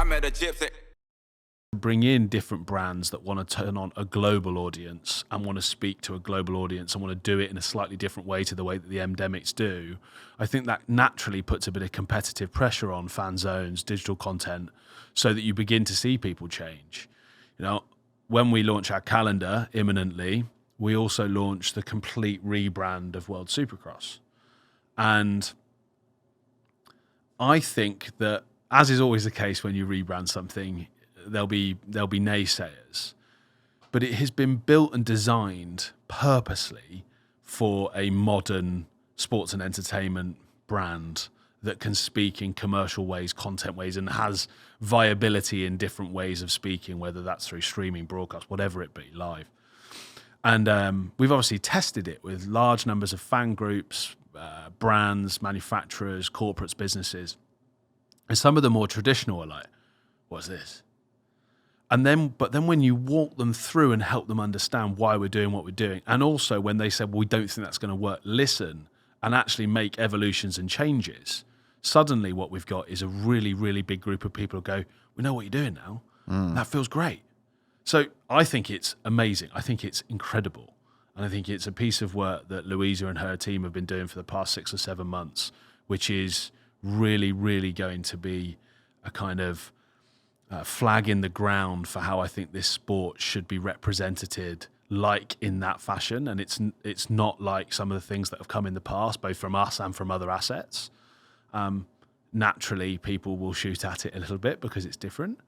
I met a gypsy. Bring in different brands that want to turn on a global audience and want to speak to a global audience and want to do it in a slightly different way to the way that the endemics do. I think that naturally puts a bit of competitive pressure on fan zones, digital content, so that you begin to see people change. You know, when we launch our calendar imminently, we also launch the complete rebrand of World Supercross. And I think that, as is always the case when you rebrand something, there'll be naysayers, but it has been built and designed purposely for a modern sports and entertainment brand that can speak in commercial ways, content ways, and has viability in different ways of speaking, whether that's through streaming, broadcast, whatever it be, live. And we've obviously tested it with large numbers of fan groups, brands, manufacturers, corporates, businesses. And some of the more traditional are like, what's this? But then when you walk them through and help them understand why we're doing what we're doing, and also when they say, well, we don't think that's going to work, listen and actually make evolutions and changes, suddenly what we've got is a really, really big group of people who go, we know what you're doing now. That feels great. So I think it's amazing. I think it's incredible. And I think it's a piece of work that Louisa and her team have been doing for the past 6 or 7 months, which is really, really going to be a kind of flag in the ground for how I think this sport should be represented, like in that fashion. And it's not like some of the things that have come in the past, both from us and from other assets. Naturally, people will shoot at it a little bit because it's different.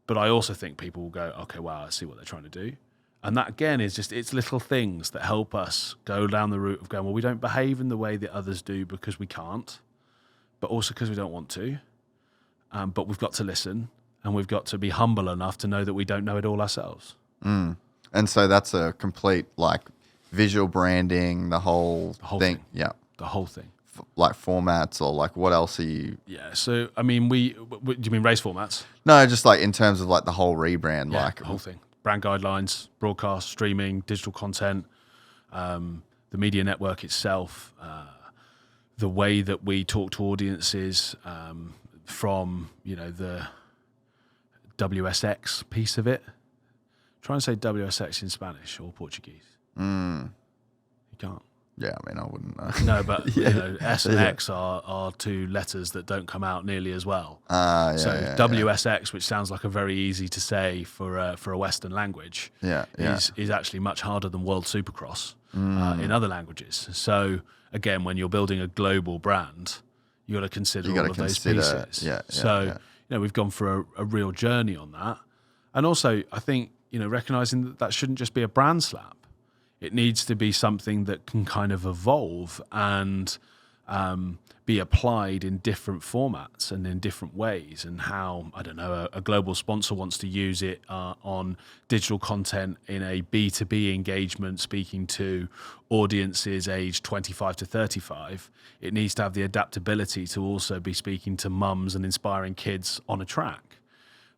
But I also think people will go, okay, wow, I see what they're trying to do. And that, again, is just, it's little things that help us go down the route of going, well, we don't behave in the way that others do because we can't, but also because we don't want to. But we've got to listen. And we've got to be humble enough to know that we don't know it all ourselves. And so that's a complete, like, visual branding, the whole thing. Yeah. The whole thing. Like formats, or like what else are you? Yeah. So, I mean, do you mean race formats? No, just like in terms of like the whole rebrand, Yeah, like the whole thing. Brand guidelines, broadcast, streaming, digital content, the media network itself, the way that we talk to audiences, from, you know, the WSX piece of it. Try and say WSX in Spanish or Portuguese. You can't. Yeah, I mean, I wouldn't know. No, but you know, S and X are two letters that don't come out nearly as well. WSX, which sounds like a very easy to say for a Western language, is actually much harder than World Supercross in other languages. So again, when you're building a global brand, you got to consider all of those pieces. You know, we've gone for a real journey on that. And also, I think, you know, recognizing that shouldn't just be a brand slap. It needs to be something that can kind of evolve and be applied in different formats and in different ways. And how, I don't know, a global sponsor wants to use it on digital content in a B2B engagement, speaking to audiences aged 25 to 35. It needs to have the adaptability to also be speaking to mums and inspiring kids on a track.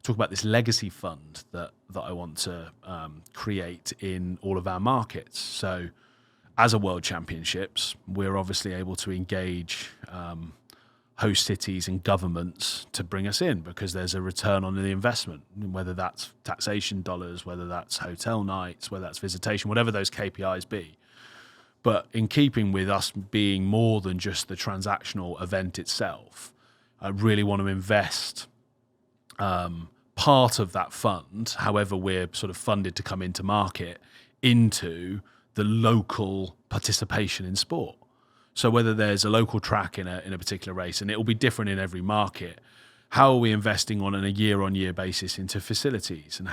Talk about this legacy fund that I want to create in all of our markets. So as a World Championships, we're obviously able to engage host cities and governments to bring us in, because there's a return on the investment, whether that's taxation dollars, whether that's hotel nights, whether that's visitation, whatever those KPIs be. But in keeping with us being more than just the transactional event itself, I really want to invest part of that fund, however we're sort of funded to come into market, into the local participation in sport. So whether there's a local track in a particular race, and it will be different in every market, how are we investing on a year-on-year basis into facilities and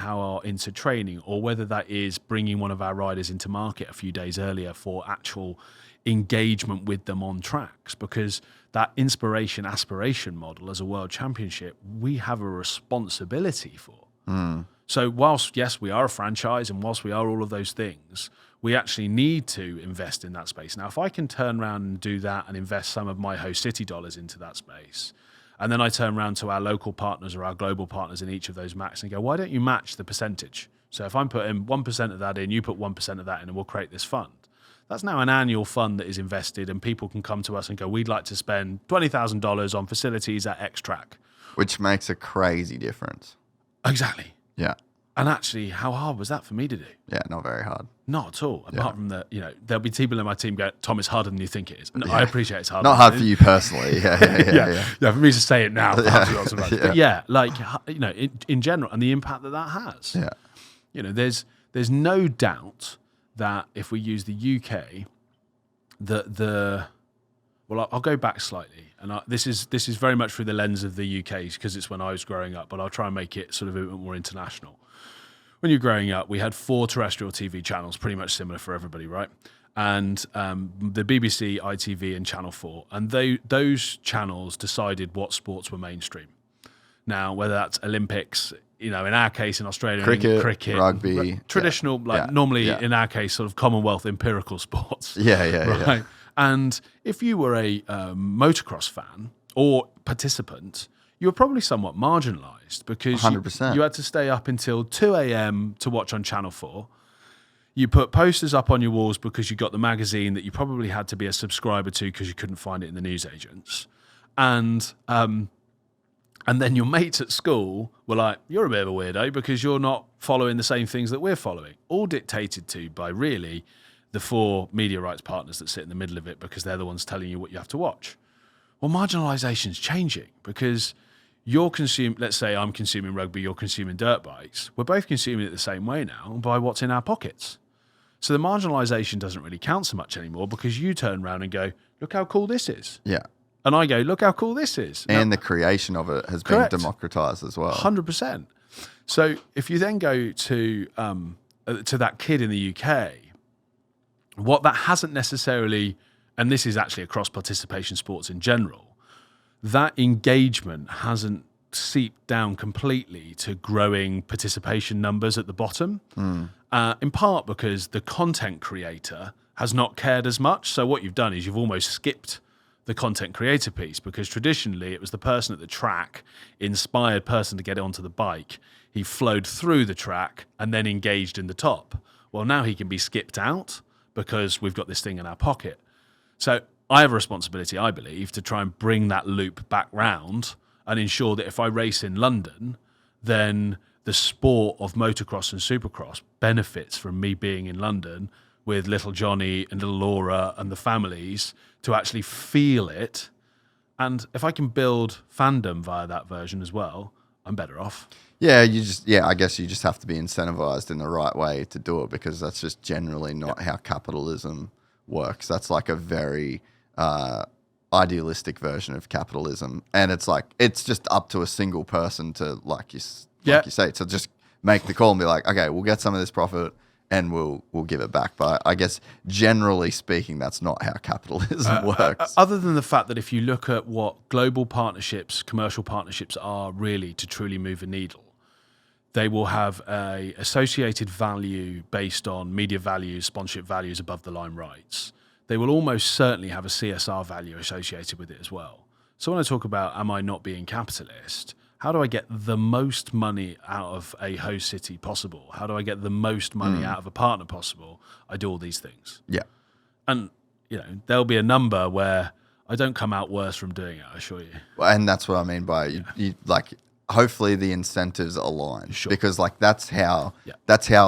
into training, or whether that is bringing one of our riders into market a few days earlier for actual engagement with them on tracks, because that inspiration aspiration model as a world championship, we have a responsibility for. So whilst, yes, we are a franchise, and whilst we are all of those things, we actually need to invest in that space. Now, if I can turn around and do that and invest some of my host city dollars into that space, and then I turn around to our local partners or our global partners in each of those MACs and go, why don't you match the percentage? So if I'm putting 1% of that in, you put 1% of that in, and we'll create this fund. That's now an annual fund that is invested, and people can come to us and go, we'd like to spend $20,000 on facilities at X track, Which makes a crazy difference. Exactly. Yeah. And actually, how hard was that for me to do? Yeah, not very hard. Not at all. Apart from the, there'll be people in my team going, Tom, it's harder than you think it is. And I appreciate it's harder. Not hard for you personally. Yeah. For me to say it now. But in general, and the impact that has. Yeah. There's no doubt that if we use the UK, I'll go back slightly, and this is very much through the lens of the UK because it's when I was growing up, but I'll try and make it sort of a bit more international. When you're growing up, we had 4 terrestrial TV channels, pretty much similar for everybody, right? And the BBC, ITV, and Channel 4, and those channels decided what sports were mainstream. Now, whether that's Olympics, in our case in Australia, cricket, rugby, traditional, normally in our case, sort of Commonwealth empirical sports. Yeah. And if you were a motocross fan or participant, you were probably somewhat marginalised because 100%. you had to stay up until 2 a.m. to watch on Channel 4. You put posters up on your walls because you got the magazine that you probably had to be a subscriber to because you couldn't find it in the newsagents. And then your mates at school were like, you're a bit of a weirdo because you're not following the same things that we're following. All dictated to by really the 4 media rights partners that sit in the middle of it because they're the ones telling you what you have to watch. Well, marginalisation's changing because let's say I'm consuming rugby, you're consuming dirt bikes. We're both consuming it the same way now by what's in our pockets. So the marginalisation doesn't really count so much anymore because you turn around and go, look how cool this is. Yeah. And I go, look how cool this is. And the creation of it has been democratized as well. 100%. So if you then go to that kid in the UK, what that hasn't necessarily, and this is actually across participation sports in general, that engagement hasn't seeped down completely to growing participation numbers at the bottom, in part because the content creator has not cared as much. So what you've done is you've almost skipped the content creator piece because traditionally it was the person at the track, inspired person to get onto the bike. He flowed through the track and then engaged in the top. Well, now he can be skipped out because we've got this thing in our pocket. So I have a responsibility, I believe, to try and bring that loop back round and ensure that if I race in London, then the sport of motocross and supercross benefits from me being in London with little Johnny and little Laura and the families to actually feel it. And if I can build fandom via that version as well, I'm better off. Yeah, I guess you just have to be incentivized in the right way to do it because that's just generally not how capitalism works. That's like a very idealistic version of capitalism. And it's just up to a single person to, like you say, to just make the call and be like, okay, we'll get some of this profit and we'll give it back. But I guess generally speaking, that's not how capitalism works. Other than the fact that if you look at what global partnerships, commercial partnerships are really to truly move a needle, they will have a associated value based on media values, sponsorship values, above the line rights. They will almost certainly have a CSR value associated with it as well. So when I talk about, am I not being capitalist? How do I get the most money out of a host city possible? How do I get the most money out of a partner possible? I do all these things. Yeah. And, there'll be a number where I don't come out worse from doing it, I assure you. Well, and that's what I mean by you hopefully the incentives align because that's how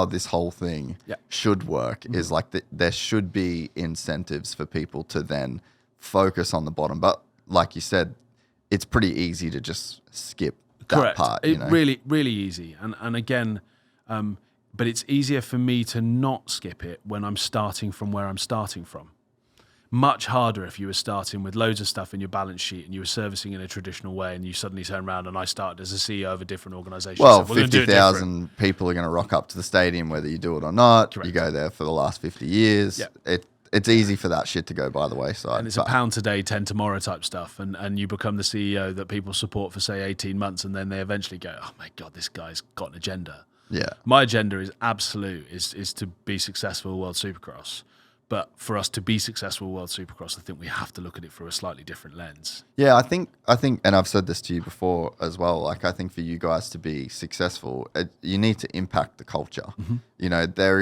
this whole thing should work is there should be incentives for people to then focus on the bottom. But like you said, it's pretty easy to just skip that part. Really, really easy. And again, but it's easier for me to not skip it when I'm starting from where I'm starting from. Much harder if you were starting with loads of stuff in your balance sheet and you were servicing in a traditional way and you suddenly turn around and I started as a CEO of a different organisation. Well, 50,000 people are going to rock up to the stadium whether you do it or not. Correct. You go there for the last 50 years. Yeah. It's easy for that shit to go by the wayside. And it's a pound today, 10 tomorrow type stuff. And you become the CEO that people support for, say, 18 months and then they eventually go, oh, my God, this guy's got an agenda. Yeah. My agenda is absolute, is to be successful at World Supercross. But for us to be successful at World Supercross, I think we have to look at it through a slightly different lens. Yeah, I think, and I've said this to you before as well. I think for you guys to be successful, you need to impact the culture. Mm-hmm. There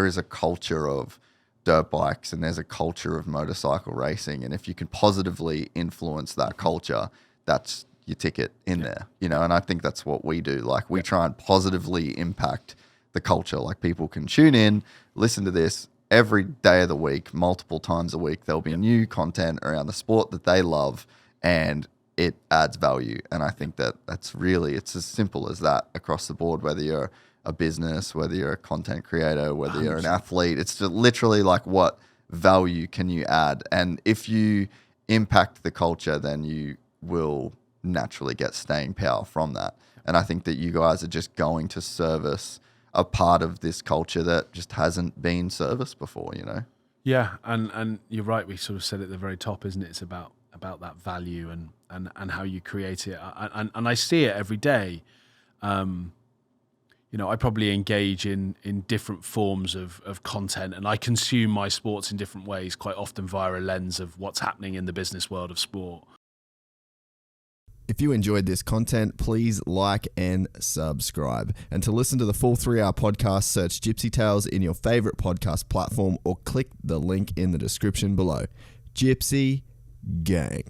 is a culture of dirt bikes and there's a culture of motorcycle racing, and if you can positively influence that culture, that's your ticket in there, you know, and I think that's what we do. Like we try and positively impact the culture. Like people can tune in, listen to this every day of the week, multiple times a week. There'll be new content around the sport that they love, and it adds value. And I think that it's as simple as that across the board, whether you're a business, whether you're a content creator, whether you're an athlete. It's just literally like, what value can you add? And if you impact the culture, then you will naturally get staying power from that. And I think that you guys are just going to service a part of this culture that just hasn't been serviced before, you know? Yeah, and you're right. We sort of said at the very top, isn't it? It's about that value and how you create it. And I see it every day. You know, I probably engage in different forms of content, and I consume my sports in different ways, quite often via a lens of what's happening in the business world of sport. If you enjoyed this content, please like and subscribe. And to listen to the full 3-hour podcast, search Gypsy Tales in your favorite podcast platform or click the link in the description below. Gypsy Gang.